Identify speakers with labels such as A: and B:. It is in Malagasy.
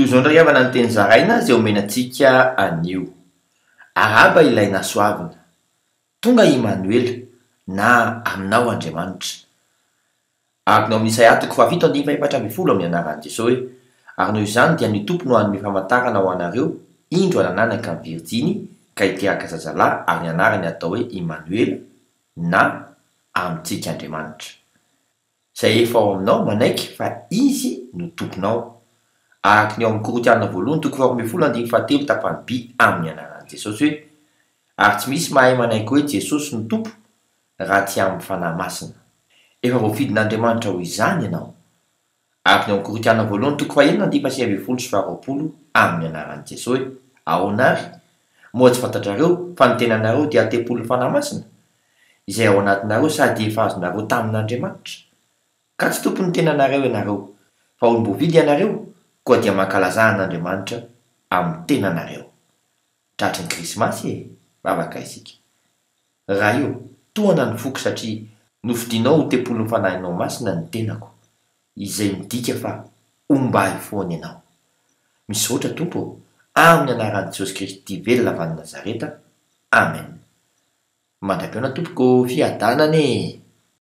A: Toy izao ndray avana ny teny zaraina izay omenantsika anio. Araba ilay nasoavina. Tonga Emmanuela na aminao Andriamanitra. Araka ny ao amin'ny Isaia 7:7 amin'ny anaran'i Jesosy hoe: ary noho izany dia ny tompo no hanome famantarana ho anareo, indro anananaka ny Virjiny ka hiteraka zazalahy ary ny anarany atao hoe Emmanuela na amintsika Andriamanitra. Izay efa ao aminao manaiky fa izy no tomponao. Araka ny ao amin'ny Korintianina 2:17 tapany B amin'ny anaran'i Jesosy hoe: ary tsy misy mahay manaiky hoe Jesosy no tompo raha tsy amin'ny fanahy masina. Efa voafidin'Andriamanitra ho izany ianao. Araka ny ao amin'ny Korintianina 2:9-20 amin'ny anaran'i Jesosy: ahoana ary? Moa tsy fantatrareo fa ny tenanareo dia tempolon'ny fanahy masina izay ao anatinareo sady efa azonareo tamin'Andriamanitra. Ka tsy tompon'ny tenanareo ianareo, fa olom-boavidy ianareo koa dia mankalaza an'Andriamanitra amin'ny tenanareo. Tratry ny Krismasy vavaka isika. Raha io tohana ny foky satria nofidianao ho tempolon'ny fanahinao masina ny tenako, izay midika fa ombahy foana ianao. Misaotra Tompo, amin'ny anaran'i Jesosy Kristy velona avy any Nazareta. Amen. Mandram-piona Tompoko fiadanane.